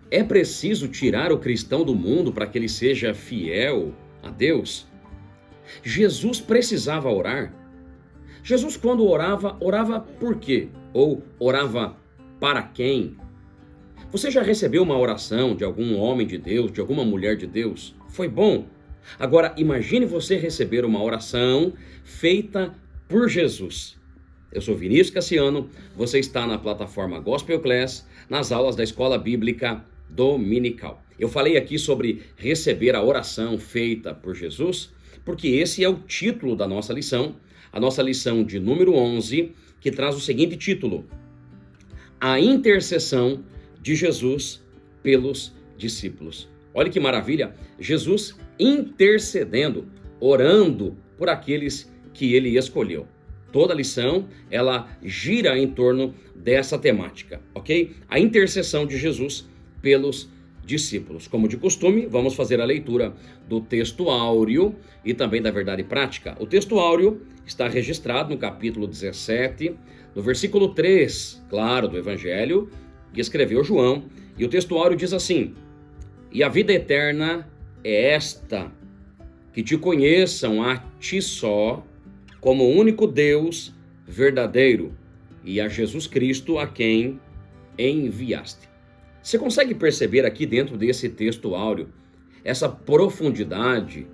É preciso tirar o cristão do mundo para que ele seja fiel a Deus? Jesus precisava orar? Jesus, quando orava, orava por quê? Ou orava para quem? Você já recebeu uma oração de algum homem de Deus, de alguma mulher de Deus? Foi bom? Agora, imagine você receber uma oração feita por Jesus. Eu sou Vinícius Cassiano, você está na plataforma Gospel Class, nas aulas da Escola Bíblica Dominical. Eu falei aqui sobre receber a oração feita por Jesus, porque esse é o título da nossa lição, a nossa lição de número 11, que traz o seguinte título: A intercessão de Jesus pelos discípulos. Olha que maravilha, Jesus intercedendo, orando por aqueles que ele escolheu. Toda a lição, ela gira em torno dessa temática, ok? A intercessão de Jesus pelos discípulos. Como de costume, vamos fazer a leitura do texto áureo e também da verdade prática. O texto áureo está registrado no capítulo 17, no versículo 3, claro, do Evangelho que escreveu João, e o texto áureo diz assim: E a vida eterna é esta, que te conheçam a ti só, como o único Deus verdadeiro, e a Jesus Cristo a quem enviaste. Você consegue perceber aqui dentro desse texto áureo essa profundidade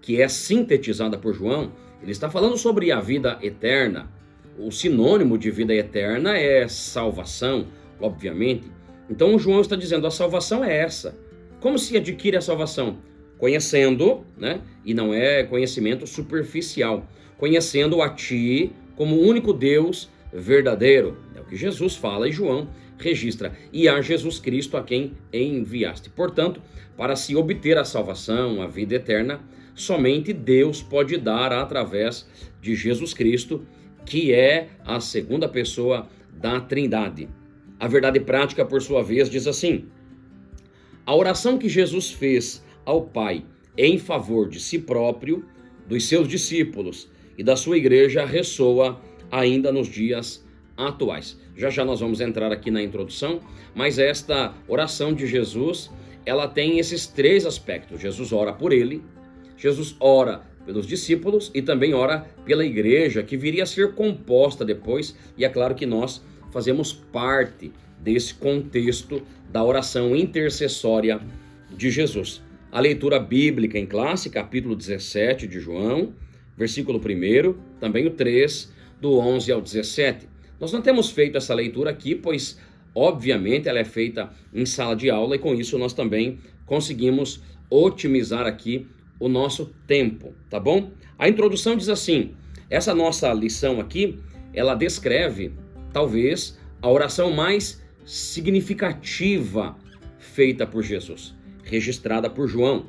que é sintetizada por João? Ele está falando sobre a vida eterna. O sinônimo de vida eterna é salvação, obviamente. Então João está dizendo, a salvação é essa. Como se adquire a salvação? Conhecendo, né? E não é conhecimento superficial. Conhecendo a ti como o único Deus verdadeiro. É o que Jesus fala e João registra. E a Jesus Cristo a quem enviaste. Portanto, para se obter a salvação, a vida eterna, somente Deus pode dar através de Jesus Cristo, que é a segunda pessoa da Trindade. A verdade prática, por sua vez, diz assim: a oração que Jesus fez ao Pai em favor de si próprio, dos seus discípulos e da sua igreja ressoa ainda nos dias atuais. Já já nós vamos entrar aqui na introdução, mas esta oração de Jesus, ela tem esses três aspectos. Jesus ora por ele, Jesus ora pelos discípulos e também ora pela igreja, que viria a ser composta depois, e é claro que nós fazemos parte desse contexto da oração intercessória de Jesus. A leitura bíblica em classe, capítulo 17 de João, versículo 1, também o 3, do 11 ao 17. Nós não temos feito essa leitura aqui, pois, obviamente, ela é feita em sala de aula e com isso nós também conseguimos otimizar aqui o nosso tempo, tá bom? A introdução diz assim: essa nossa lição aqui, ela descreve, talvez, a oração mais significativa feita por Jesus, registrada por João.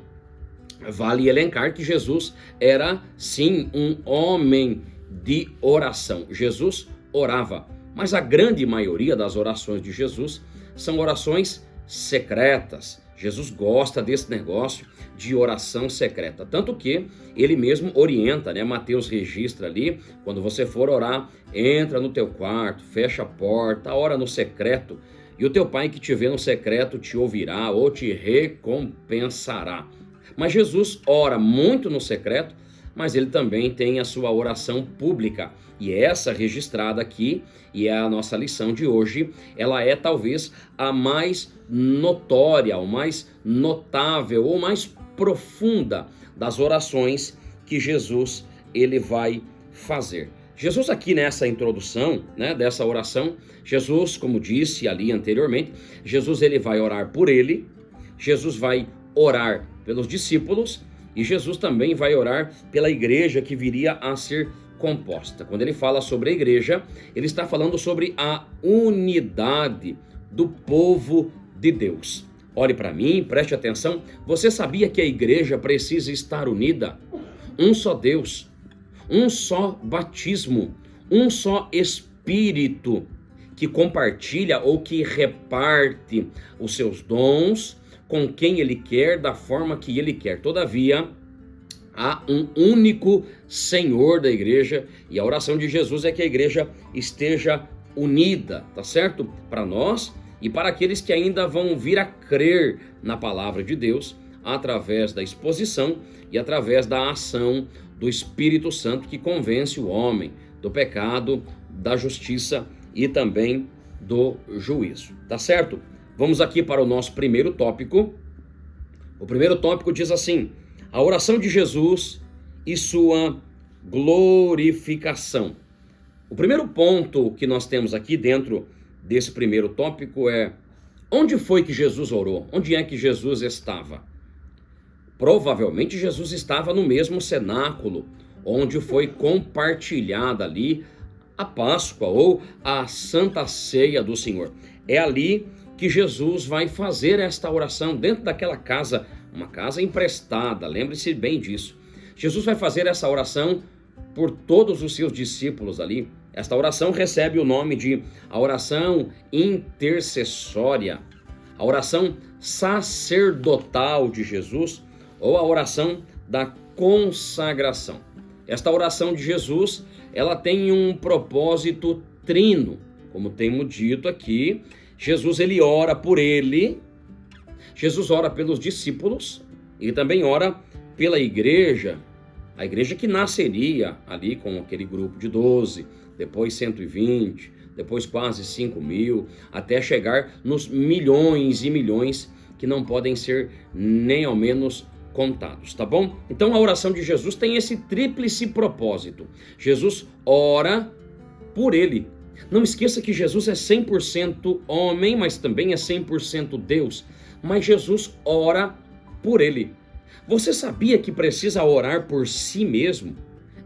Vale elencar que Jesus era, sim, um homem de oração. Jesus orava, mas a grande maioria das orações de Jesus são orações secretas. Jesus gosta desse negócio de oração secreta, tanto que ele mesmo orienta, né? Mateus registra ali, quando você for orar, entra no teu quarto, fecha a porta, ora no secreto, e o teu pai que te vê no secreto te ouvirá ou te recompensará. Mas Jesus ora muito no secreto, mas ele também tem a sua oração pública, e essa registrada aqui, e é a nossa lição de hoje, ela é talvez a mais notória, o mais notável, ou mais profunda das orações que Jesus ele vai fazer. Jesus aqui nessa introdução, né, dessa oração, Jesus, como disse ali anteriormente, Jesus ele vai orar por ele, Jesus vai orar pelos discípulos e Jesus também vai orar pela igreja que viria a ser composta. Quando ele fala sobre a igreja, ele está falando sobre a unidade do povo de Deus. Olhe para mim, preste atenção. Você sabia que a igreja precisa estar unida? Um só Deus, um só batismo, um só Espírito que compartilha ou que reparte os seus dons com quem ele quer, da forma que ele quer. Todavia, há um único Senhor da igreja, e a oração de Jesus é que a igreja esteja unida, tá certo? Para nós, e para aqueles que ainda vão vir a crer na palavra de Deus, através da exposição e através da ação do Espírito Santo que convence o homem do pecado, da justiça e também do juízo. Tá certo? Vamos aqui para o nosso primeiro tópico. O primeiro tópico diz assim: a oração de Jesus e sua glorificação. O primeiro ponto que nós temos aqui dentro desse primeiro tópico é: onde foi que Jesus orou? Onde é que Jesus estava? Provavelmente Jesus estava no mesmo cenáculo onde foi compartilhada ali a Páscoa ou a Santa Ceia do Senhor. É ali que Jesus vai fazer esta oração, dentro daquela casa, uma casa emprestada, lembre-se bem disso. Jesus vai fazer essa oração por todos os seus discípulos ali. Esta oração recebe o nome de a oração intercessória, a oração sacerdotal de Jesus, ou a oração da consagração. Esta oração de Jesus, ela tem um propósito trino, como temos dito aqui. Jesus, ele ora por ele, Jesus ora pelos discípulos e também ora pela igreja, a igreja que nasceria ali com aquele grupo de 12, depois 120, depois quase 5.000, até chegar nos milhões e milhões que não podem ser nem ao menos contados, tá bom? Então a oração de Jesus tem esse tríplice propósito. Jesus ora por ele. Não esqueça que Jesus é 100% homem, mas também é 100% Deus. Mas Jesus ora por ele. Você sabia que precisa orar por si mesmo?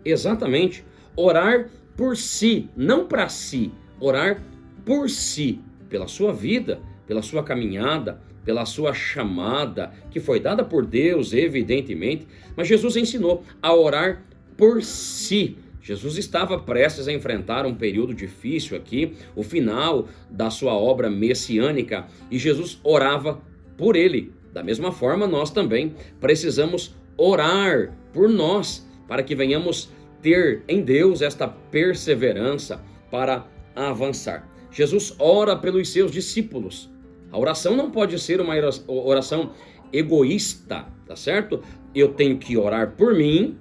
Exatamente. Orar por si, não para si. Orar por si, pela sua vida, pela sua caminhada, pela sua chamada, que foi dada por Deus, evidentemente. Mas Jesus ensinou a orar por si. Jesus estava prestes a enfrentar um período difícil aqui, o final da sua obra messiânica, e Jesus orava por ele. Da mesma forma, nós também precisamos orar por nós, para que venhamos ter em Deus esta perseverança para avançar. Jesus ora pelos seus discípulos. A oração não pode ser uma oração egoísta, tá certo? Eu tenho que orar por mim,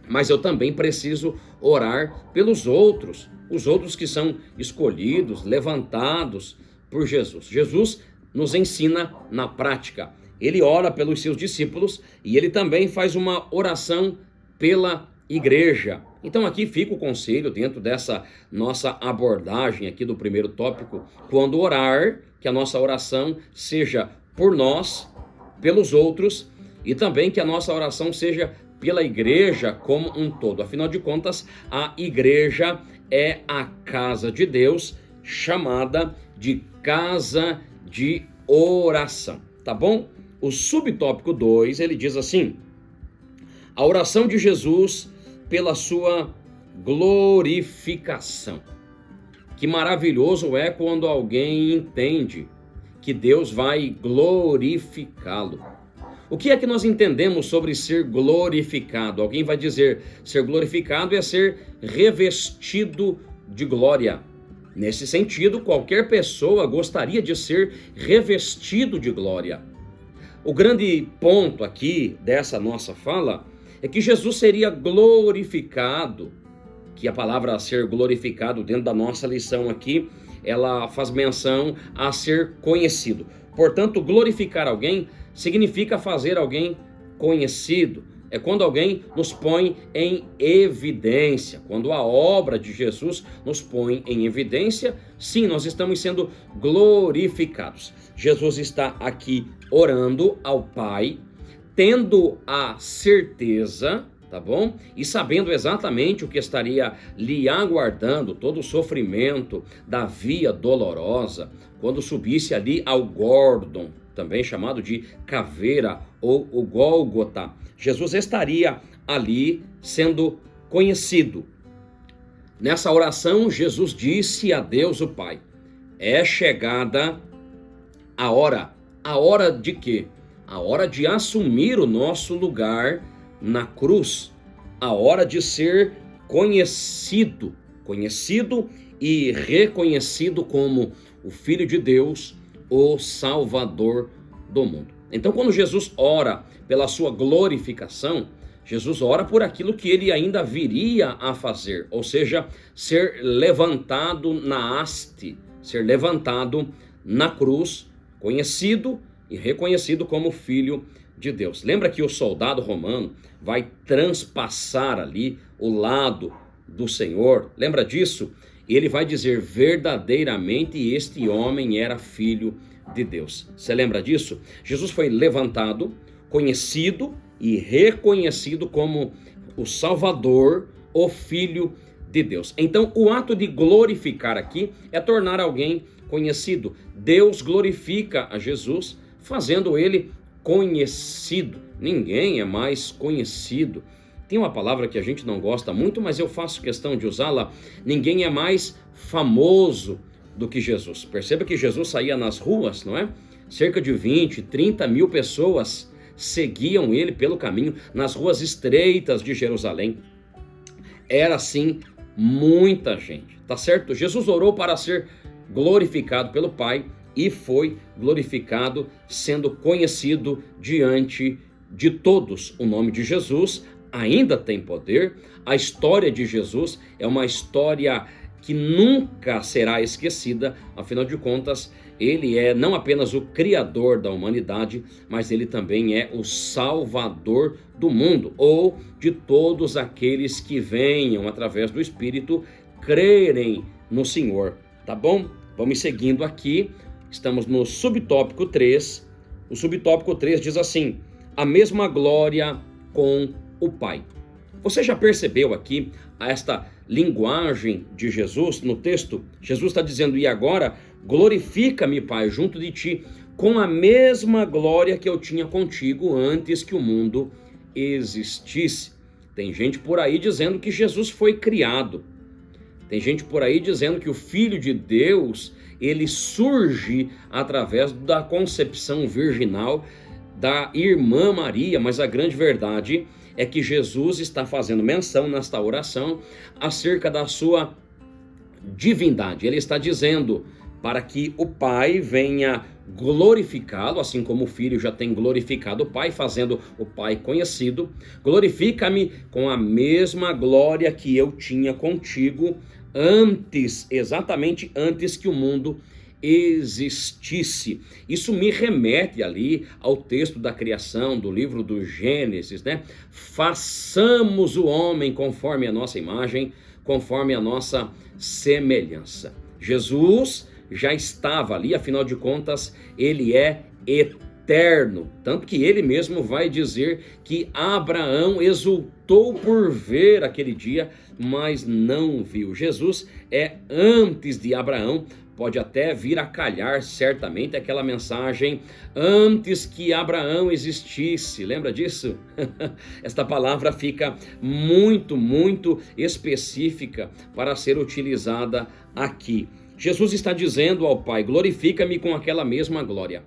mas eu também preciso orar pelos outros, os outros que são escolhidos, levantados por Jesus. Jesus nos ensina na prática. Ele ora pelos seus discípulos e ele também faz uma oração pela igreja. Então aqui fica o conselho dentro dessa nossa abordagem aqui do primeiro tópico. Quando orar, que a nossa oração seja por nós, pelos outros e também que a nossa oração seja pela igreja como um todo. Afinal de contas, a igreja é a casa de Deus, chamada de casa de oração, tá bom? O subtópico 2, ele diz assim: a oração de Jesus pela sua glorificação. Que maravilhoso é quando alguém entende que Deus vai glorificá-lo. O que é que nós entendemos sobre ser glorificado? Alguém vai dizer, ser glorificado é ser revestido de glória. Nesse sentido, qualquer pessoa gostaria de ser revestido de glória. O grande ponto aqui dessa nossa fala é que Jesus seria glorificado, que a palavra ser glorificado dentro da nossa lição aqui, ela faz menção a ser conhecido. Portanto, glorificar alguém significa fazer alguém conhecido. É quando alguém nos põe em evidência. Quando a obra de Jesus nos põe em evidência, sim, nós estamos sendo glorificados. Jesus está aqui orando ao Pai, tendo a certeza, tá bom? E sabendo exatamente o que estaria lhe aguardando, todo o sofrimento da via dolorosa, quando subisse ali ao Gordon, também chamado de caveira ou o Gólgota. Jesus estaria ali sendo conhecido. Nessa oração, Jesus disse a Deus o Pai: é chegada a hora. A hora de quê? A hora de assumir o nosso lugar na cruz. A hora de ser conhecido e reconhecido como o Filho de Deus, o Salvador do mundo. Então, quando Jesus ora pela sua glorificação, Jesus ora por aquilo que ele ainda viria a fazer, ou seja, ser levantado na haste, ser levantado na cruz, conhecido e reconhecido como Filho de Deus. Lembra que o soldado romano vai transpassar ali o lado do Senhor? Lembra disso? Ele vai dizer: verdadeiramente este homem era Filho de Deus. Você lembra disso? Jesus foi levantado, conhecido e reconhecido como o Salvador, o Filho de Deus. Então, o ato de glorificar aqui é tornar alguém conhecido. Deus glorifica a Jesus, fazendo ele conhecido. Ninguém é mais conhecido. Tem uma palavra que a gente não gosta muito, mas eu faço questão de usá-la. Ninguém é mais famoso do que Jesus. Perceba que Jesus saía nas ruas, não é? Cerca de 20, 30 mil pessoas seguiam ele pelo caminho, nas ruas estreitas de Jerusalém. Era assim, muita gente, tá certo? Jesus orou para ser glorificado pelo Pai e foi glorificado, sendo conhecido diante de todos. O nome de Jesus ainda tem poder. A história de Jesus é uma história que nunca será esquecida. Afinal de contas, ele é não apenas o Criador da humanidade, mas ele também é o Salvador do mundo, ou de todos aqueles que venham através do Espírito crerem no Senhor. Tá bom? Vamos seguindo aqui. Estamos no subtópico 3. O subtópico 3 diz assim: a mesma glória com o Pai. Você já percebeu aqui esta linguagem de Jesus no texto? Jesus está dizendo: e agora glorifica-me, Pai, junto de ti, com a mesma glória que eu tinha contigo antes que o mundo existisse. Tem gente por aí dizendo que Jesus foi criado. Tem gente por aí dizendo que o Filho de Deus, ele surge através da concepção virginal da irmã Maria, mas a grande verdade é que Jesus está fazendo menção nesta oração acerca da sua divindade. Ele está dizendo para que o Pai venha glorificá-lo, assim como o Filho já tem glorificado o Pai, fazendo o Pai conhecido. Glorifica-me com a mesma glória que eu tinha contigo antes, exatamente antes que o mundo existisse. Isso me remete ali ao texto da criação, do livro do Gênesis, né? Façamos o homem conforme a nossa imagem, conforme a nossa semelhança. Jesus já estava ali, afinal de contas, ele é eterno. Tanto que ele mesmo vai dizer que Abraão exultou por ver aquele dia, mas não viu. Jesus é antes de Abraão. Pode até vir a calhar certamente aquela mensagem antes que Abraão existisse. Lembra disso? Esta palavra fica muito, muito específica para ser utilizada aqui. Jesus está dizendo ao Pai: glorifica-me com aquela mesma glória.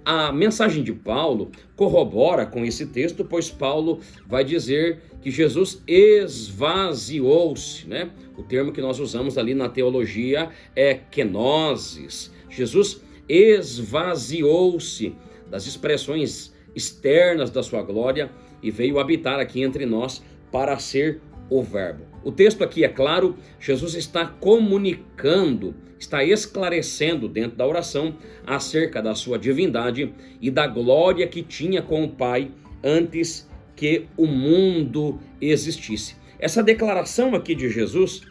A mensagem de Paulo corrobora com esse texto, pois Paulo vai dizer que Jesus esvaziou-se, né? O termo que nós usamos ali na teologia é kenosis. Jesus esvaziou-se das expressões externas da sua glória e veio habitar aqui entre nós para ser o Verbo. O texto aqui é claro, Jesus está comunicando, está esclarecendo dentro da oração acerca da sua divindade e da glória que tinha com o Pai antes que o mundo existisse. Essa declaração aqui de Jesus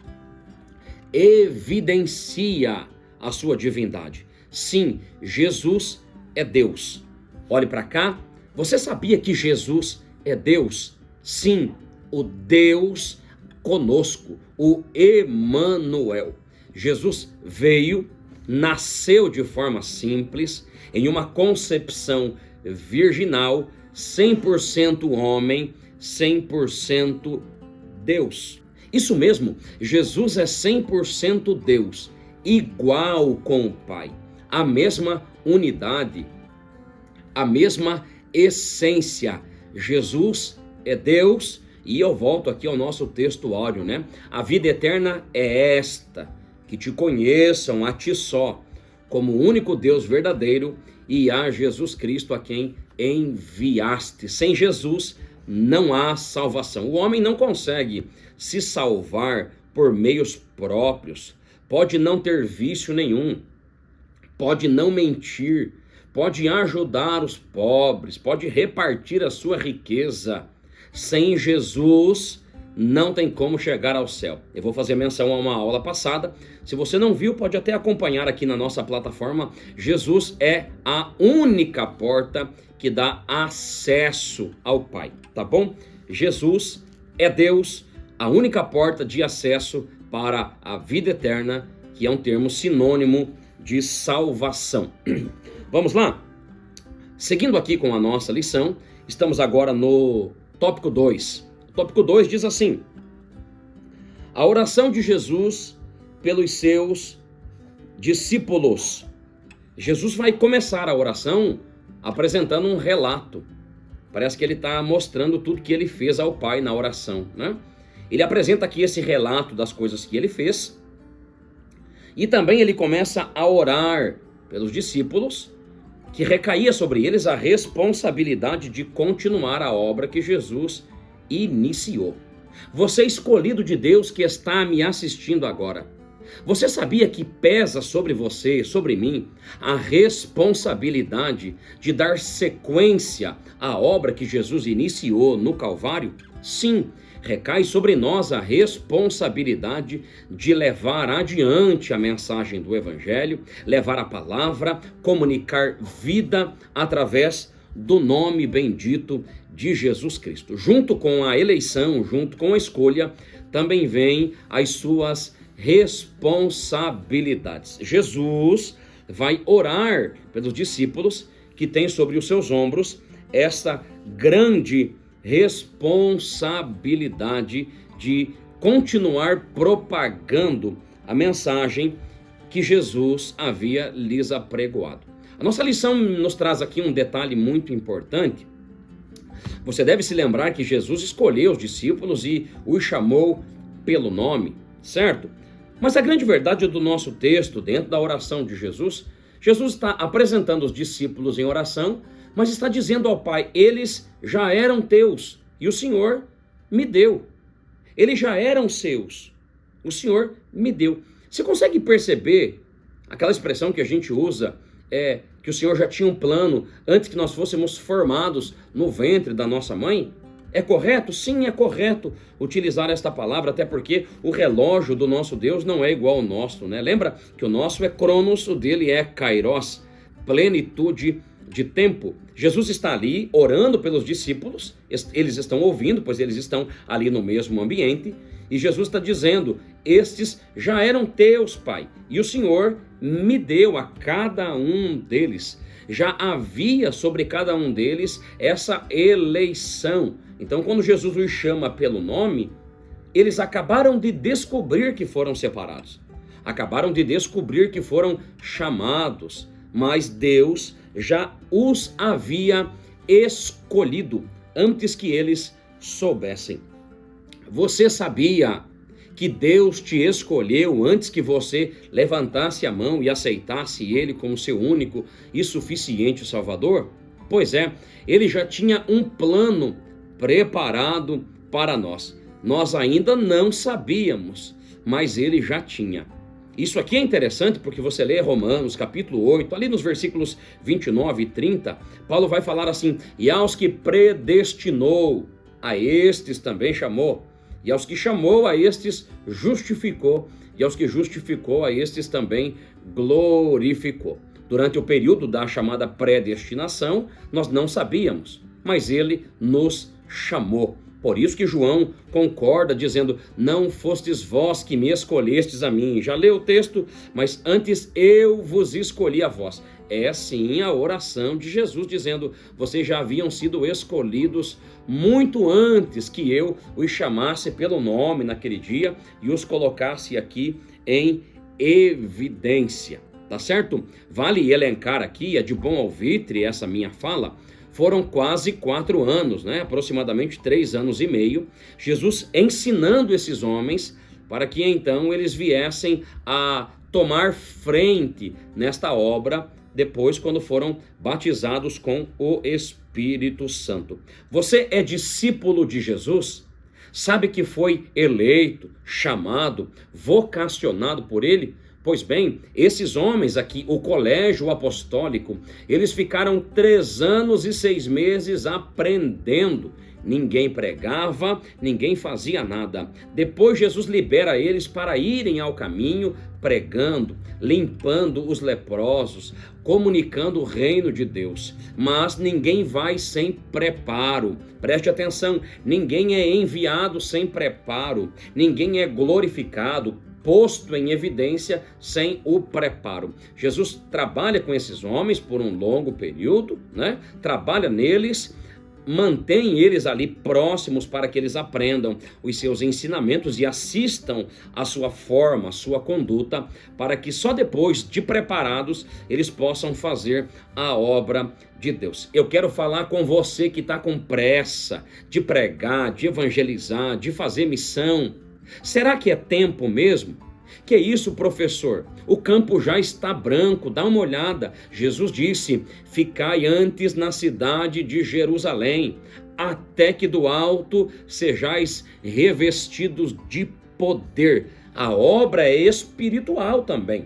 evidencia a sua divindade. Sim, Jesus é Deus. Olhe para cá. Você sabia que Jesus é Deus? Sim, o Deus conosco, o Emanuel. Jesus veio, nasceu de forma simples, em uma concepção virginal, 100% homem, 100% Deus. Isso mesmo, Jesus é 100% Deus, igual com o Pai, a mesma unidade, a mesma essência. Jesus é Deus. E eu volto aqui ao nosso texto áudio, né? A vida eterna é esta, que te conheçam a ti só, como o único Deus verdadeiro e a Jesus Cristo a quem enviaste. Sem Jesus não há salvação. O homem não consegue se salvar por meios próprios, pode não ter vício nenhum, pode não mentir, pode ajudar os pobres, pode repartir a sua riqueza. Sem Jesus não tem como chegar ao céu. Eu vou fazer menção a uma aula passada. Se você não viu, pode até acompanhar aqui na nossa plataforma. Jesus é a única porta que dá acesso ao Pai, tá bom? Jesus é Deus, a única porta de acesso para a vida eterna, que é um termo sinônimo de salvação. Vamos lá? Seguindo aqui com a nossa lição, estamos agora no tópico 2. O tópico 2 diz assim: a oração de Jesus pelos seus discípulos. Jesus vai começar a oração apresentando um relato. Parece que ele está mostrando tudo que ele fez ao Pai na oração, né? Ele apresenta aqui esse relato das coisas que ele fez. E também ele começa a orar pelos discípulos, que recaía sobre eles a responsabilidade de continuar a obra que Jesus iniciou. Você escolhido de Deus que está me assistindo agora, você sabia que pesa sobre você, sobre mim, a responsabilidade de dar sequência à obra que Jesus iniciou no Calvário? Sim, recai sobre nós a responsabilidade de levar adiante a mensagem do Evangelho, levar a palavra, comunicar vida através do nome bendito de Jesus Cristo. Junto com a eleição, junto com a escolha, também vem as suas responsabilidades. Jesus vai orar pelos discípulos que têm sobre os seus ombros essa grande responsabilidade de continuar propagando a mensagem que Jesus havia lhes apregoado. A nossa lição nos traz aqui um detalhe muito importante. Você deve se lembrar que Jesus escolheu os discípulos e os chamou pelo nome, certo? Mas a grande verdade do nosso texto, dentro da oração de Jesus, Jesus está apresentando os discípulos em oração, mas está dizendo ao Pai: eles já eram teus e o Senhor me deu. Eles já eram seus, o Senhor me deu. Você consegue perceber aquela expressão que a gente usa, que o Senhor já tinha um plano antes que nós fôssemos formados no ventre da nossa mãe? É correto? Sim, é correto utilizar esta palavra, até porque o relógio do nosso Deus não é igual ao nosso, né? Lembra que o nosso é Cronos, o dele é Kairos, plenitude de tempo. Jesus está ali orando pelos discípulos, eles estão ouvindo, pois eles estão ali no mesmo ambiente, e Jesus está dizendo: estes já eram teus, Pai, e o Senhor me deu a cada um deles. Já havia sobre cada um deles essa eleição. Então, quando Jesus os chama pelo nome, eles acabaram de descobrir que foram separados. Acabaram de descobrir que foram chamados. Mas Deus já os havia escolhido antes que eles soubessem. Você sabia que Deus te escolheu antes que você levantasse a mão e aceitasse Ele como seu único e suficiente Salvador? Pois é, Ele já tinha um plano preparado para nós. Nós ainda não sabíamos, mas Ele já tinha. Isso aqui é interessante porque você lê Romanos capítulo 8, ali nos versículos 29 e 30, Paulo vai falar assim: e aos que predestinou, a estes também chamou. E aos que chamou, a estes justificou. E aos que justificou, a estes também glorificou. Durante o período da chamada predestinação, nós não sabíamos, mas Ele nos chamou. Por isso que João concorda dizendo: não fostes vós que me escolhestes a mim. Já leu o texto? Mas antes eu vos escolhi a vós. É sim a oração de Jesus dizendo: vocês já haviam sido escolhidos muito antes que eu os chamasse pelo nome naquele dia e os colocasse aqui em evidência. Tá certo? Vale elencar aqui, é de bom alvitre essa minha fala. Foram quase 4 anos, né? Aproximadamente 3 anos e meio, Jesus ensinando esses homens para que então eles viessem a tomar frente nesta obra depois quando foram batizados com o Espírito Santo. Você é discípulo de Jesus? Sabe que foi eleito, chamado, vocacionado por ele? Pois bem, esses homens aqui, o colégio apostólico, eles ficaram 3 anos e 6 meses aprendendo. Ninguém pregava, ninguém fazia nada. Depois Jesus libera eles para irem ao caminho, pregando, limpando os leprosos, comunicando o reino de Deus. Mas ninguém vai sem preparo. Preste atenção, ninguém é enviado sem preparo. Ninguém é glorificado, posto em evidência sem o preparo. Jesus trabalha com esses homens por um longo período, né? Trabalha neles, mantém eles ali próximos para que eles aprendam os seus ensinamentos e assistam a sua forma, a sua conduta, para que só depois de preparados eles possam fazer a obra de Deus. Eu quero falar com você que está com pressa de pregar, de evangelizar, de fazer missão. Será que é tempo mesmo? Que isso, professor? O campo já está branco, dá uma olhada. Jesus disse: ficai antes na cidade de Jerusalém, até que do alto sejais revestidos de poder. A obra é espiritual também.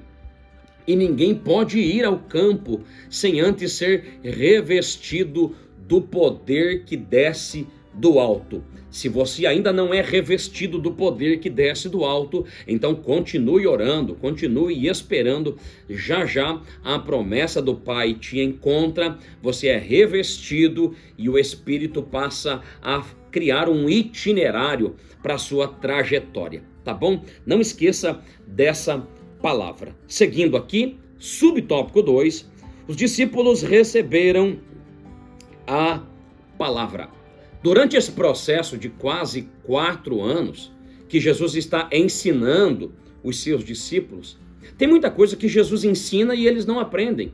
E ninguém pode ir ao campo sem antes ser revestido do poder que desce do alto. Se você ainda não é revestido do poder que desce do alto, então continue orando, continue esperando. Já já a promessa do Pai te encontra, você é revestido e o Espírito passa a criar um itinerário para a sua trajetória, tá bom? Não esqueça dessa palavra. Seguindo aqui, subtópico 2, os discípulos receberam a palavra. Durante esse processo de quase 4 anos que Jesus está ensinando os seus discípulos, tem muita coisa que Jesus ensina e eles não aprendem.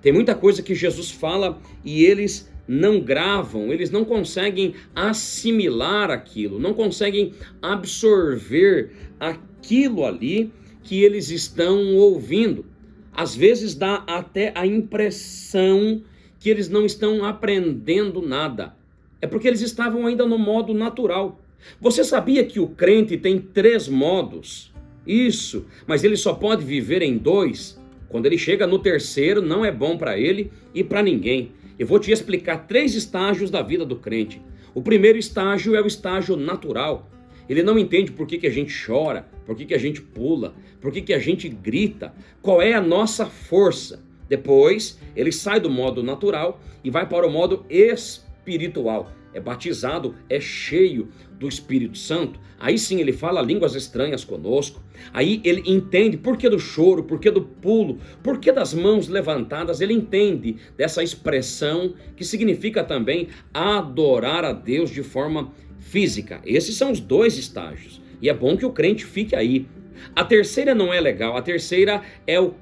Tem muita coisa que Jesus fala e eles não gravam, eles não conseguem assimilar aquilo, não conseguem absorver aquilo ali que eles estão ouvindo. Às vezes dá até a impressão que eles não estão aprendendo nada. É porque eles estavam ainda no modo natural. Você sabia que o crente tem 3 modos? Isso, mas ele só pode viver em 2. Quando ele chega no 3º, não é bom para ele e para ninguém. Eu vou te explicar 3 estágios da vida do crente. O primeiro estágio é o estágio natural. Ele não entende por que a gente chora, por que a gente pula, por que a gente grita, qual é a nossa força. Depois, ele sai do modo natural e vai para o modo espiritual. É batizado, é cheio do Espírito Santo. Aí sim ele fala línguas estranhas conosco. Aí ele entende por que do choro, por que do pulo, por que das mãos levantadas. Ele entende dessa expressão que significa também adorar a Deus de forma física. Esses são os 2 estágios. E é bom que o crente fique aí. A terceira não é legal. A terceira é o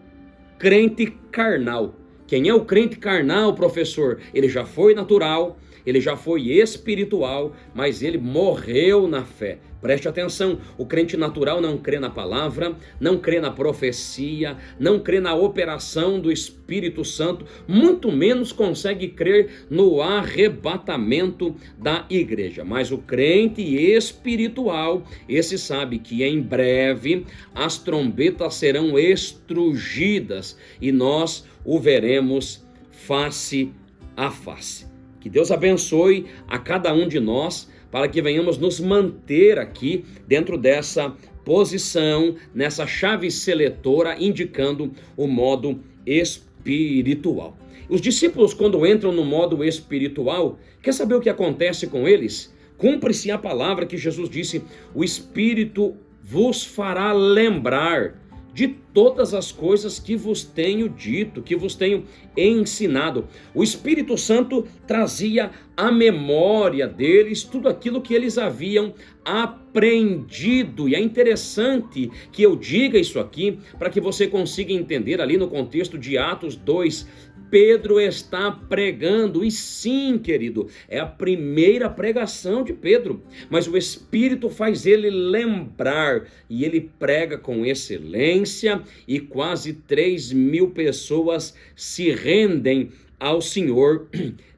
crente carnal. Quem é o crente carnal, professor? Ele já foi natural, ele já foi espiritual, mas ele morreu na fé. Preste atenção, o crente natural não crê na palavra, não crê na profecia, não crê na operação do Espírito Santo, muito menos consegue crer no arrebatamento da igreja. Mas o crente espiritual, esse sabe que em breve as trombetas serão estrugidas e nós o veremos face a face. Que Deus abençoe a cada um de nós para que venhamos nos manter aqui dentro dessa posição, nessa chave seletora, indicando o modo espiritual. Os discípulos, quando entram no modo espiritual, quer saber o que acontece com eles? Cumpre-se a palavra que Jesus disse: o Espírito vos fará lembrar de todas as coisas que vos tenho dito, que vos tenho ensinado. O Espírito Santo trazia à memória deles tudo aquilo que eles haviam aprendido. E é interessante que eu diga isso aqui para que você consiga entender ali no contexto de Atos 2, Pedro está pregando. E sim, querido, é a primeira pregação de Pedro, mas o Espírito faz ele lembrar, e ele prega com excelência, e quase 3.000 pessoas se rendem ao Senhor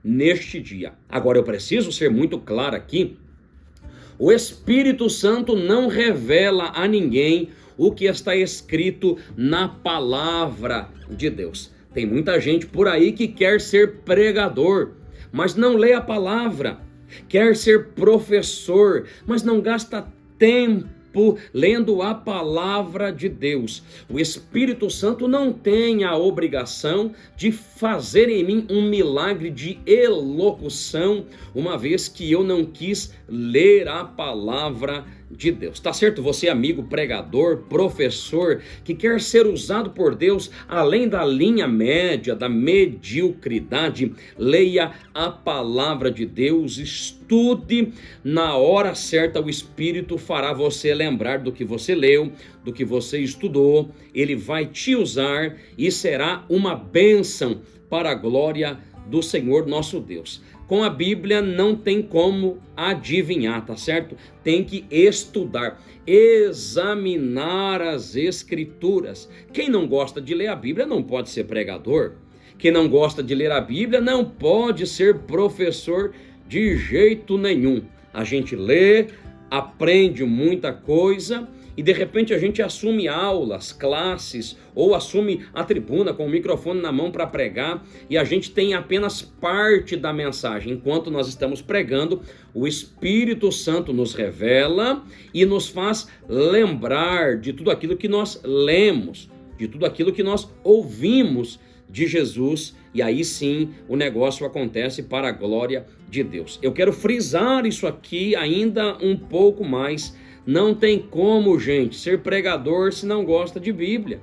neste dia. Agora eu preciso ser muito claro aqui: o Espírito Santo não revela a ninguém o que está escrito na palavra de Deus. Tem muita gente por aí que quer ser pregador, mas não lê a palavra. Quer ser professor, mas não gasta tempo lendo a palavra de Deus. O Espírito Santo não tem a obrigação de fazer em mim um milagre de elocução, uma vez que eu não quis ler a palavra de Deus. Tá certo? Você, amigo pregador, professor, que quer ser usado por Deus além da linha média, da mediocridade, leia a palavra de Deus, estude. Na hora certa o Espírito fará você lembrar do que você leu, do que você estudou. Ele vai te usar e será uma bênção para a glória do Senhor nosso Deus. Com a Bíblia não tem como adivinhar, tá certo? Tem que estudar, examinar as Escrituras. Quem não gosta de ler a Bíblia não pode ser pregador. Quem não gosta de ler a Bíblia não pode ser professor de jeito nenhum. A gente lê, aprende muita coisa e de repente a gente assume aulas, classes, ou assume a tribuna com o microfone na mão para pregar, e a gente tem apenas parte da mensagem. Enquanto nós estamos pregando, o Espírito Santo nos revela e nos faz lembrar de tudo aquilo que nós lemos, de tudo aquilo que nós ouvimos de Jesus, e aí sim o negócio acontece para a glória de Deus. Eu quero frisar isso aqui ainda um pouco mais. Não tem como, gente, ser pregador se não gosta de Bíblia.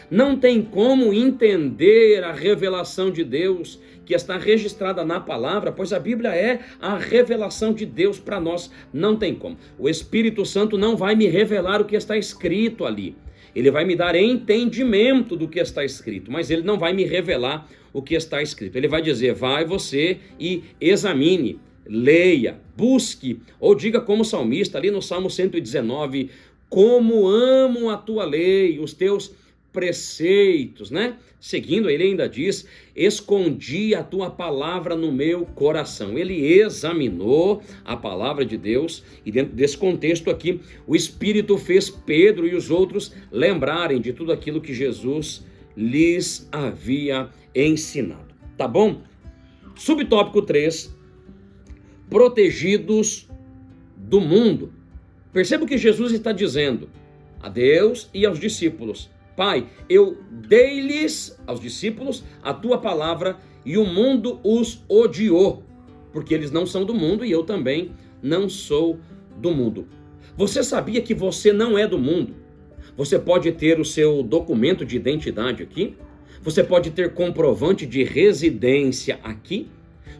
Não tem como entender a revelação de Deus que está registrada na palavra, pois a Bíblia é a revelação de Deus para nós. Não tem como. O Espírito Santo não vai me revelar o que está escrito ali. Ele vai me dar entendimento do que está escrito, mas ele não vai me revelar o que está escrito. Ele vai dizer: vai você e examine, leia, busque, ou diga como salmista ali no Salmo 119, como amo a tua lei, os teus preceitos, né? Seguindo, ele ainda diz: escondi a tua palavra no meu coração. Ele examinou a palavra de Deus, e dentro desse contexto aqui, o Espírito fez Pedro e os outros lembrarem de tudo aquilo que Jesus lhes havia ensinado. Tá bom? Subtópico 3, protegidos do mundo. Perceba o que Jesus está dizendo a Deus e aos discípulos: Pai, eu dei-lhes, aos discípulos, a tua palavra, e o mundo os odiou, porque eles não são do mundo e eu também não sou do mundo. Você sabia que você não é do mundo? Você pode ter o seu documento de identidade aqui? Você pode ter comprovante de residência aqui?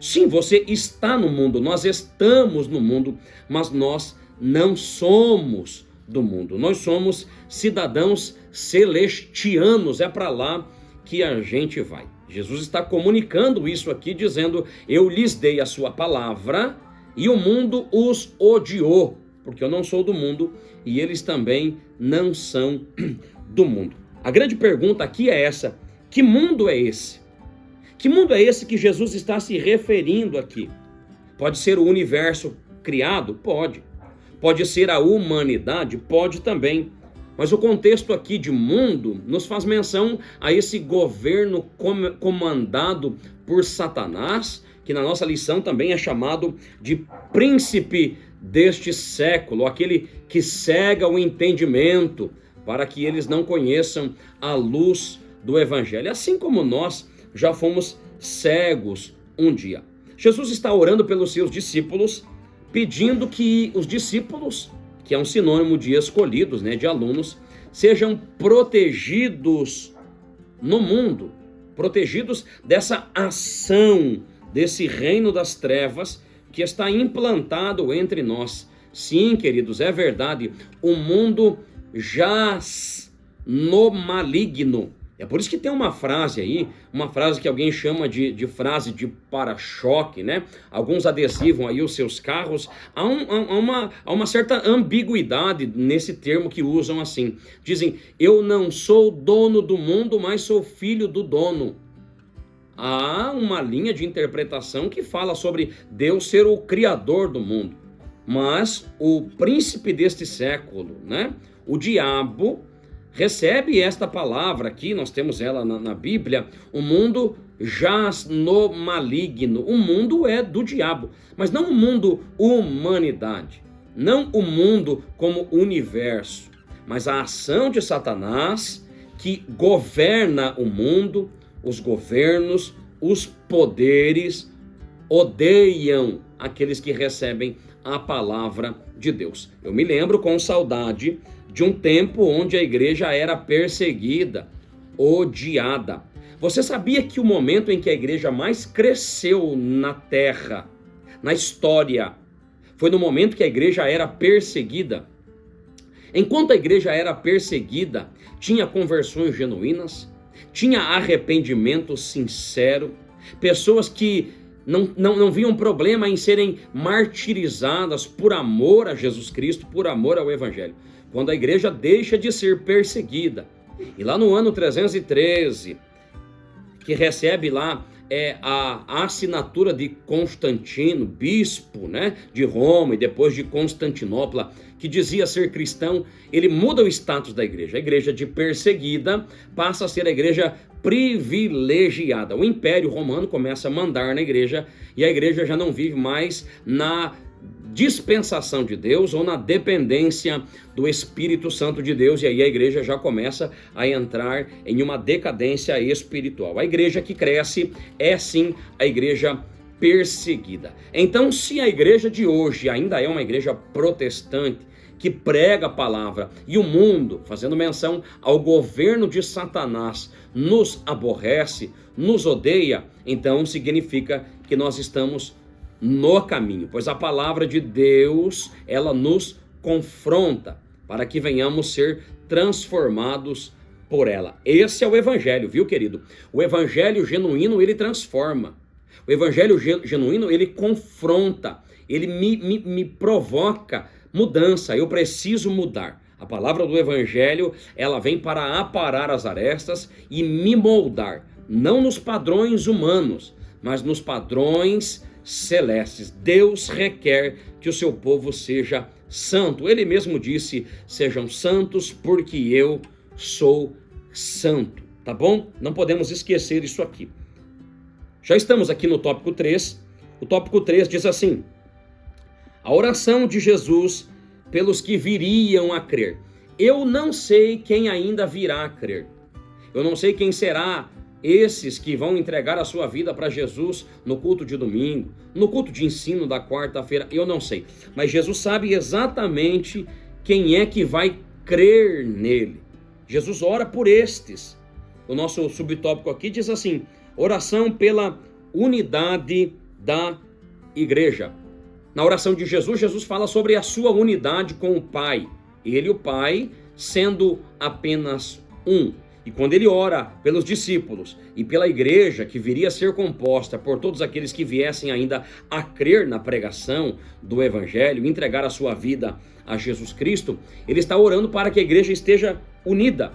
Sim, você está no mundo, nós estamos no mundo, mas nós não somos do mundo. Nós somos cidadãos celestianos, é para lá que a gente vai. Jesus está comunicando isso aqui, dizendo: eu lhes dei a sua palavra e o mundo os odiou, porque eu não sou do mundo e eles também não são do mundo. A grande pergunta aqui é essa: que mundo é esse? Que mundo é esse que Jesus está se referindo aqui? Pode ser o universo criado? Pode. Pode ser a humanidade? Pode também. Mas o contexto aqui de mundo nos faz menção a esse governo comandado por Satanás, que na nossa lição também é chamado de príncipe deste século, aquele que cega o entendimento para que eles não conheçam a luz do Evangelho, assim como nós já fomos cegos um dia. Jesus está orando pelos seus discípulos, pedindo que os discípulos, que é um sinônimo de escolhidos, né, de alunos, sejam protegidos no mundo, protegidos dessa ação, desse reino das trevas que está implantado entre nós. Sim, queridos, é verdade, o mundo jaz no maligno. É por isso que tem uma frase aí, uma frase que alguém chama de frase de para-choque, né? Alguns adesivam aí os seus carros. Há uma certa ambiguidade nesse termo que usam assim. Dizem, eu não sou dono do mundo, mas sou filho do dono. Há uma linha de interpretação que fala sobre Deus ser o criador do mundo. Mas o príncipe deste século, né? O diabo recebe esta palavra aqui, nós temos ela na Bíblia, o mundo jaz no maligno. O mundo é do diabo, mas não o mundo humanidade, não o mundo como universo, mas a ação de Satanás que governa o mundo, os governos, os poderes odeiam aqueles que recebem a palavra de Deus. Eu me lembro com saudade de um tempo onde a igreja era perseguida, odiada. Você sabia que o momento em que a igreja mais cresceu na terra, na história, foi no momento que a igreja era perseguida? Enquanto a igreja era perseguida, tinha conversões genuínas, tinha arrependimento sincero, pessoas que não viam problema em serem martirizadas por amor a Jesus Cristo, por amor ao Evangelho. Quando a igreja deixa de ser perseguida, e lá no ano 313, que recebe lá a assinatura de Constantino, bispo, né, de Roma e depois de Constantinopla, que dizia ser cristão, ele muda o status da igreja. A igreja de perseguida passa a ser a igreja privilegiada. O Império Romano começa a mandar na igreja e a igreja já não vive mais na dispensação de Deus ou na dependência do Espírito Santo de Deus, e aí a igreja já começa a entrar em uma decadência espiritual. A igreja que cresce é sim a igreja perseguida. Então, se a igreja de hoje ainda é uma igreja protestante, que prega a palavra, e o mundo, fazendo menção ao governo de Satanás, nos aborrece, nos odeia, então significa que nós estamos no caminho, pois a palavra de Deus, ela nos confronta para que venhamos ser transformados por ela. Esse é o evangelho, viu, querido? O evangelho genuíno, ele transforma. O evangelho genuíno, ele confronta, ele me provoca mudança. Eu preciso mudar. A palavra do evangelho, ela vem para aparar as arestas e me moldar, não nos padrões humanos, mas nos padrões celestes. Deus requer que o seu povo seja santo. Ele mesmo disse, sejam santos porque eu sou santo, tá bom? Não podemos esquecer isso aqui. Já estamos aqui no tópico 3. O tópico 3 diz assim: a oração de Jesus pelos que viriam a crer. Eu não sei quem ainda virá a crer. Eu não sei quem será esses que vão entregar a sua vida para Jesus no culto de domingo, no culto de ensino da quarta-feira, eu não sei. Mas Jesus sabe exatamente quem é que vai crer nele. Jesus ora por estes. O nosso subtópico aqui diz assim: oração pela unidade da igreja. Na oração de Jesus, Jesus fala sobre a sua unidade com o Pai. Ele e o Pai sendo apenas um. E quando ele ora pelos discípulos e pela igreja que viria a ser composta por todos aqueles que viessem ainda a crer na pregação do evangelho, entregar a sua vida a Jesus Cristo, ele está orando para que a igreja esteja unida,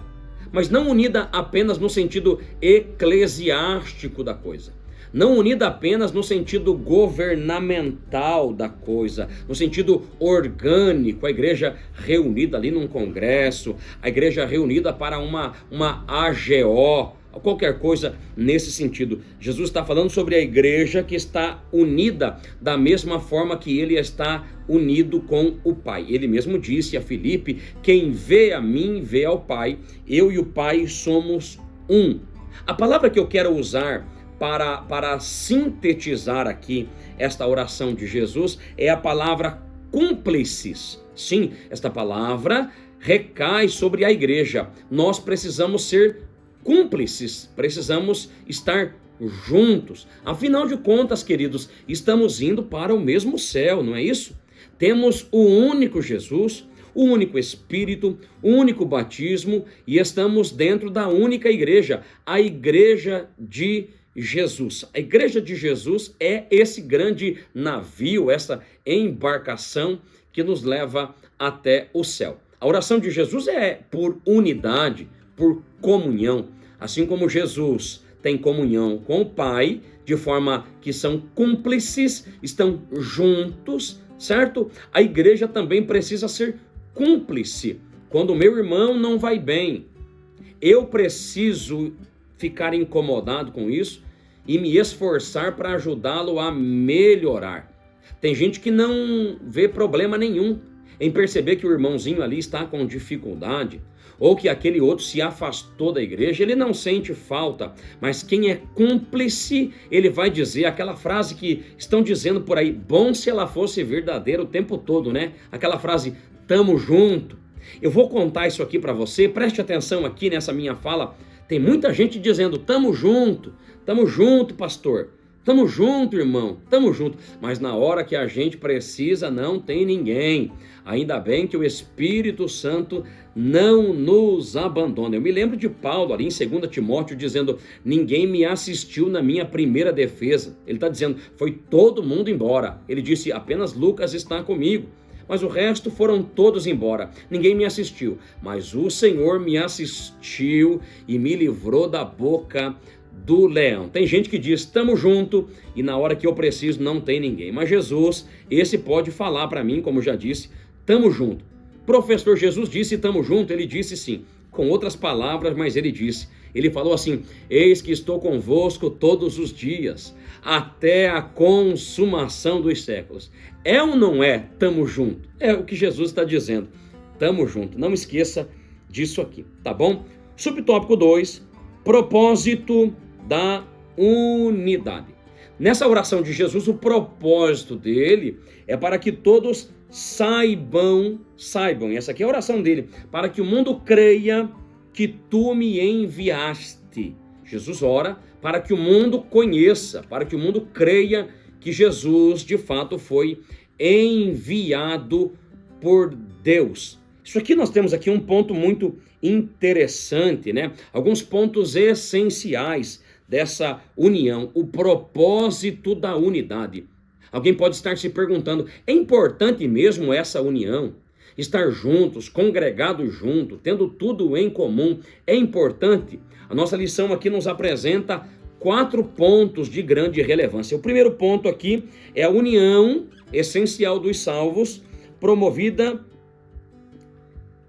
mas não unida apenas no sentido eclesiástico da coisa. Não unida apenas no sentido governamental da coisa, no sentido orgânico, a igreja reunida ali num congresso, a igreja reunida para uma AGO, qualquer coisa nesse sentido. Jesus está falando sobre a igreja que está unida da mesma forma que ele está unido com o Pai. Ele mesmo disse a Filipe: quem vê a mim, vê ao Pai, eu e o Pai somos um. A palavra que eu quero usar para sintetizar aqui esta oração de Jesus é a palavra cúmplices. Sim, esta palavra recai sobre a igreja. Nós precisamos ser cúmplices, precisamos estar juntos. Afinal de contas, queridos, estamos indo para o mesmo céu, não é isso? Temos o único Jesus, o único Espírito, o único batismo e estamos dentro da única igreja, a Igreja de Jesus. A Igreja de Jesus é esse grande navio, essa embarcação que nos leva até o céu. A oração de Jesus é por unidade, por comunhão, assim como Jesus tem comunhão com o Pai, de forma que são cúmplices, estão juntos, certo? A igreja também precisa ser cúmplice. Quando o meu irmão não vai bem, eu preciso ficar incomodado com isso e me esforçar para ajudá-lo a melhorar. Tem gente que não vê problema nenhum em perceber que o irmãozinho ali está com dificuldade, ou que aquele outro se afastou da igreja, ele não sente falta, mas quem é cúmplice, ele vai dizer aquela frase que estão dizendo por aí, bom se ela fosse verdadeira o tempo todo, né? Aquela frase, tamo junto. Eu vou contar isso aqui para você, preste atenção aqui nessa minha fala, tem muita gente dizendo, tamo junto, pastor. Tamo junto, irmão, tamo junto. Mas na hora que a gente precisa, não tem ninguém. Ainda bem que o Espírito Santo não nos abandona. Eu me lembro de Paulo ali em 2 Timóteo dizendo, ninguém me assistiu na minha primeira defesa. Ele está dizendo, foi todo mundo embora. Ele disse, apenas Lucas está comigo. Mas o resto foram todos embora. Ninguém me assistiu. Mas o Senhor me assistiu e me livrou da boca do leão. Tem gente que diz, estamos junto, e na hora que eu preciso não tem ninguém. Mas Jesus, esse pode falar para mim, como já disse, estamos junto. Professor, Jesus disse, estamos junto? Ele disse sim, com outras palavras, mas ele disse. Ele falou assim, eis que estou convosco todos os dias, até a consumação dos séculos. É ou não é, estamos junto? É o que Jesus está dizendo, estamos junto. Não esqueça disso aqui, tá bom? Subtópico 2, propósito da unidade. Nessa oração de Jesus, o propósito dele é para que todos saibam, e essa aqui é a oração dele, para que o mundo creia que tu me enviaste. Jesus ora para que o mundo conheça, para que o mundo creia que Jesus de fato foi enviado por Deus. Isso aqui nós temos aqui um ponto muito interessante, né? Alguns pontos essenciais dessa união, o propósito da unidade. Alguém pode estar se perguntando, é importante mesmo essa união? Estar juntos, congregados juntos, tendo tudo em comum, é importante? A nossa lição aqui nos apresenta 4 pontos de grande relevância. O primeiro ponto aqui é a união essencial dos salvos, promovida...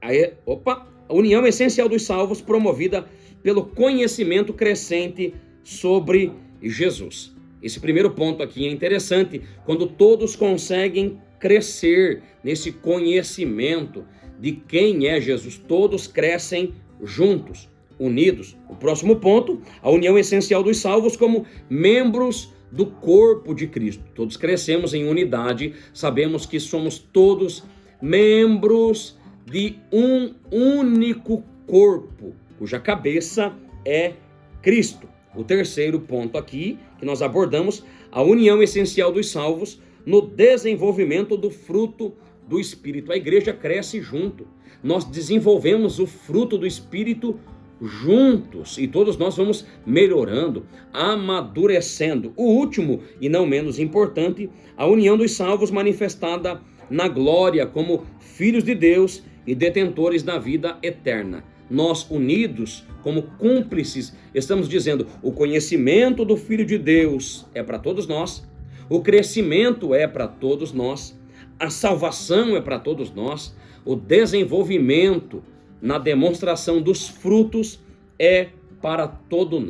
A união essencial dos salvos promovida pelo conhecimento crescente sobre Jesus. Esse primeiro ponto aqui é interessante, quando todos conseguem crescer nesse conhecimento de quem é Jesus, todos crescem juntos, unidos. O próximo ponto, a união essencial dos salvos como membros do corpo de Cristo. Todos crescemos em unidade, sabemos que somos todos membros de um único corpo, cuja cabeça é Cristo. O terceiro ponto aqui, que nós abordamos, a união essencial dos salvos no desenvolvimento do fruto do Espírito. A igreja cresce junto, nós desenvolvemos o fruto do Espírito juntos e todos nós vamos melhorando, amadurecendo. O último e não menos importante, a união dos salvos manifestada na glória como filhos de Deus e detentores da vida eterna. Nós unidos como cúmplices, estamos dizendo, o conhecimento do Filho de Deus é para todos nós, o crescimento é para todos nós, a salvação é para todos nós, o desenvolvimento na demonstração dos frutos é para todos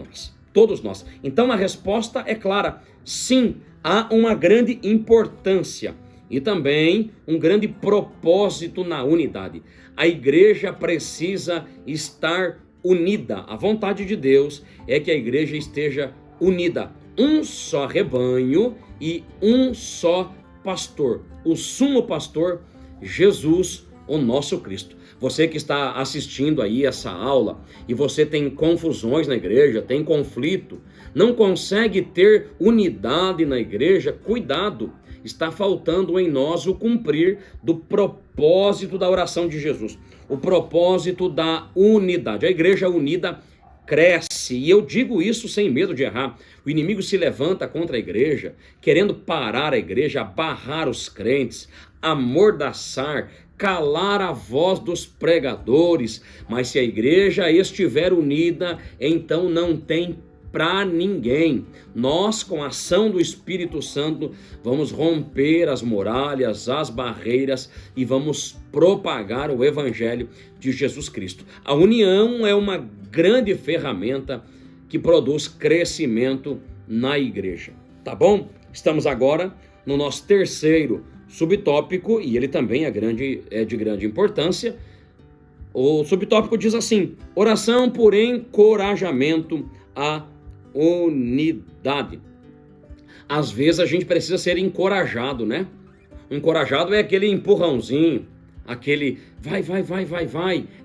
nós. Então a resposta é clara, sim, há uma grande importância e também um grande propósito na unidade. A igreja precisa estar unida. A vontade de Deus é que a igreja esteja unida. Um só rebanho e um só pastor. O sumo pastor, Jesus, o nosso Cristo. Você que está assistindo aí essa aula e você tem confusões na igreja, tem conflito, não consegue ter unidade na igreja, cuidado, está faltando em nós o cumprir do propósito da oração de Jesus, o propósito da unidade. A igreja unida cresce, e eu digo isso sem medo de errar. O inimigo se levanta contra a igreja, querendo parar a igreja, barrar os crentes, amordaçar, calar a voz dos pregadores. Mas se a igreja estiver unida, então não tem para ninguém. Nós, com a ação do Espírito Santo, vamos romper as muralhas, as barreiras e vamos propagar o Evangelho de Jesus Cristo. A união é uma grande ferramenta que produz crescimento na igreja. Tá bom? Estamos agora no nosso terceiro subtópico e ele também é de grande importância. O subtópico diz assim: oração por encorajamento à unidade. Às vezes a gente precisa ser encorajado, né? O encorajado é aquele empurrãozinho, aquele vai.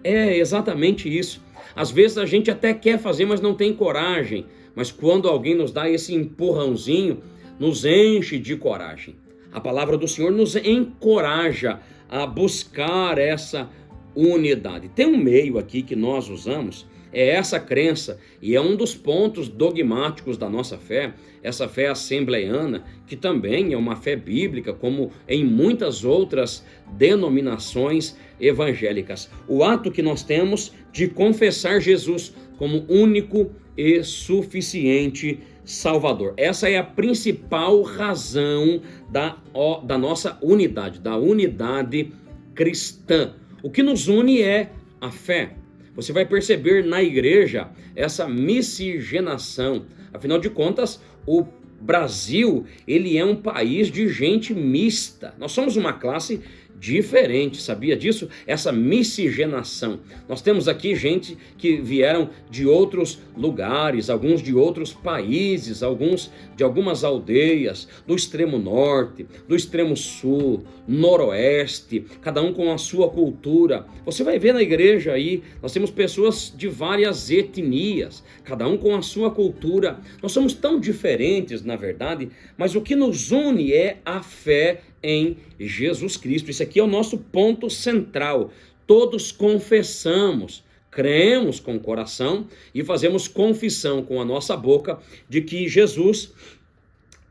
É exatamente isso. Às vezes a gente até quer fazer, mas não tem coragem. Mas quando alguém nos dá esse empurrãozinho, nos enche de coragem. A palavra do Senhor nos encoraja a buscar essa unidade. Tem um meio aqui que nós usamos, é essa crença, e é um dos pontos dogmáticos da nossa fé, essa fé assembleiana, que também é uma fé bíblica, como em muitas outras denominações evangélicas. O ato que nós temos de confessar Jesus como único e suficiente Salvador. Essa é a principal razão da nossa unidade, da unidade cristã. O que nos une é a fé. Você vai perceber na igreja essa miscigenação. Afinal de contas, o Brasil, ele é um país de gente mista. Nós somos uma classe diferente, sabia disso? Essa miscigenação. Nós temos aqui gente que vieram de outros lugares, alguns de outros países, alguns de algumas aldeias, do extremo norte, do extremo sul, noroeste, cada um com a sua cultura. Você vai ver na igreja aí, nós temos pessoas de várias etnias, cada um com a sua cultura. Nós somos tão diferentes, na verdade, mas o que nos une é a fé em Jesus Cristo. Isso aqui é o nosso ponto central. Todos confessamos, cremos com o coração e fazemos confissão com a nossa boca de que Jesus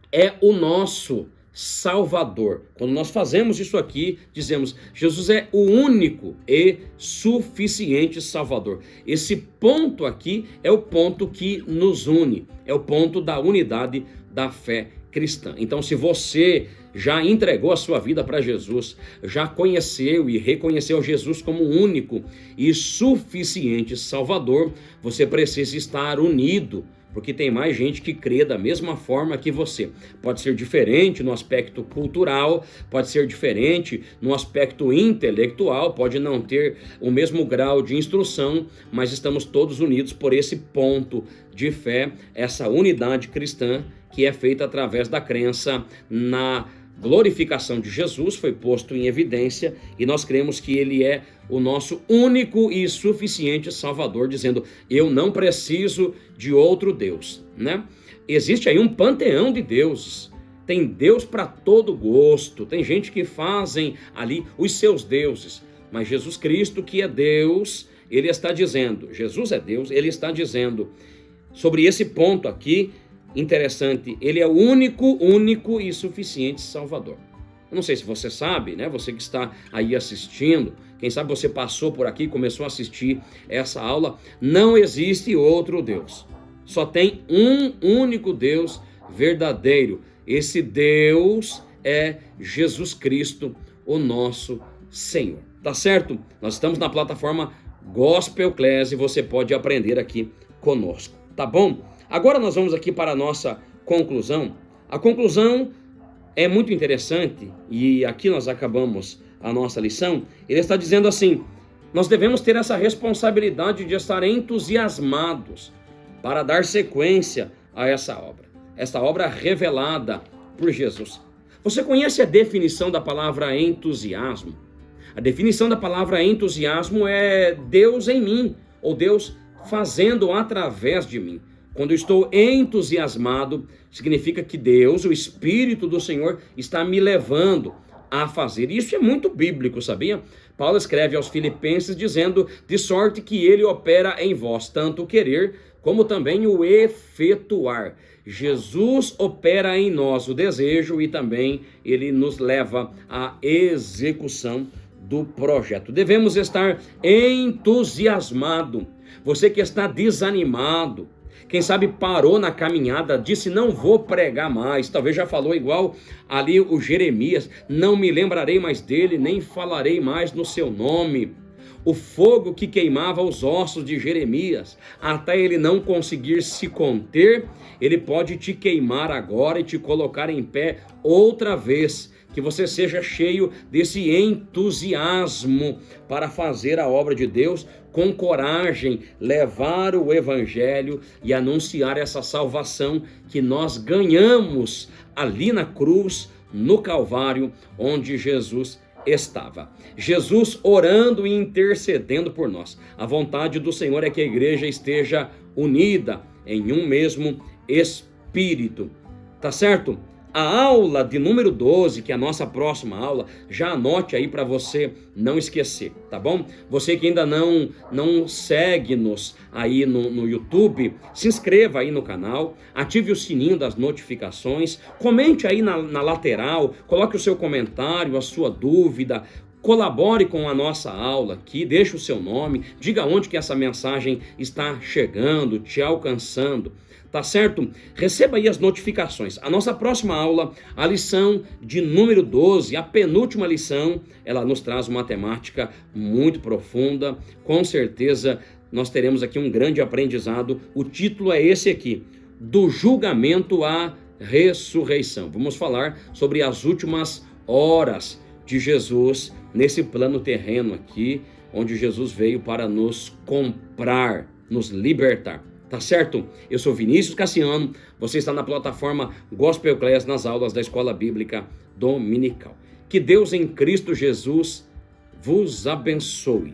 é o nosso Salvador. Quando nós fazemos isso aqui, dizemos: Jesus é o único e suficiente Salvador. Esse ponto aqui é o ponto que nos une, é o ponto da unidade da fé cristã. Então, se você já entregou a sua vida para Jesus, já conheceu e reconheceu Jesus como único e suficiente Salvador, você precisa estar unido, porque tem mais gente que crê da mesma forma que você. Pode ser diferente no aspecto cultural, pode ser diferente no aspecto intelectual, pode não ter o mesmo grau de instrução, mas estamos todos unidos por esse ponto de fé, essa unidade cristã que é feita através da crença na glorificação de Jesus, foi posto em evidência, e nós cremos que ele é o nosso único e suficiente Salvador, dizendo: eu não preciso de outro Deus, né? Existe aí um panteão de deuses, tem Deus para todo gosto, tem gente que fazem ali os seus deuses, mas Jesus Cristo, que é Deus, ele está dizendo, Jesus é Deus, ele está dizendo sobre esse ponto aqui, interessante, ele é o único e suficiente Salvador. Eu não sei se você sabe, né? Você que está aí assistindo, quem sabe você passou por aqui, começou a assistir essa aula. Não existe outro Deus. Só tem um único Deus verdadeiro. Esse Deus é Jesus Cristo, o nosso Senhor. Tá certo? Nós estamos na plataforma Gospel Class e você pode aprender aqui conosco. Tá bom? Agora nós vamos aqui para a nossa conclusão. A conclusão é muito interessante e aqui nós acabamos a nossa lição. Ele está dizendo assim: nós devemos ter essa responsabilidade de estar entusiasmados para dar sequência a essa obra revelada por Jesus. Você conhece a definição da palavra entusiasmo? A definição da palavra entusiasmo é Deus em mim, ou Deus fazendo através de mim. Quando eu estou entusiasmado, significa que Deus, o Espírito do Senhor, está me levando a fazer. Isso é muito bíblico, sabia? Paulo escreve aos Filipenses dizendo: de sorte que ele opera em vós, tanto o querer como também o efetuar. Jesus opera em nós o desejo e também ele nos leva à execução do projeto. Devemos estar entusiasmado. Você que está desanimado, quem sabe parou na caminhada, disse: não vou pregar mais. Talvez já falou igual ali o Jeremias: não me lembrarei mais dele, nem falarei mais no seu nome. O fogo que queimava os ossos de Jeremias, até ele não conseguir se conter, ele pode te queimar agora e te colocar em pé outra vez. Que você seja cheio desse entusiasmo para fazer a obra de Deus com coragem, levar o evangelho e anunciar essa salvação que nós ganhamos ali na cruz, no Calvário, onde Jesus estava. Jesus orando e intercedendo por nós. A vontade do Senhor é que a igreja esteja unida em um mesmo espírito. Tá certo? A aula de número 12, que é a nossa próxima aula, já anote aí para você não esquecer, tá bom? Você que ainda não segue-nos aí no YouTube, se inscreva aí no canal, ative o sininho das notificações, comente aí na lateral, coloque o seu comentário, a sua dúvida, colabore com a nossa aula aqui, deixe o seu nome, diga onde que essa mensagem está chegando, te alcançando. Tá certo? Receba aí as notificações. A nossa próxima aula, a lição de número 12, a penúltima lição, ela nos traz uma temática muito profunda. Com certeza nós teremos aqui um grande aprendizado. O título é esse aqui: do julgamento à ressurreição. Vamos falar sobre as últimas horas de Jesus nesse plano terreno aqui, onde Jesus veio para nos comprar, nos libertar. Tá certo? Eu sou Vinícius Cassiano, você está na plataforma Gospel Class nas aulas da Escola Bíblica Dominical. Que Deus em Cristo Jesus vos abençoe.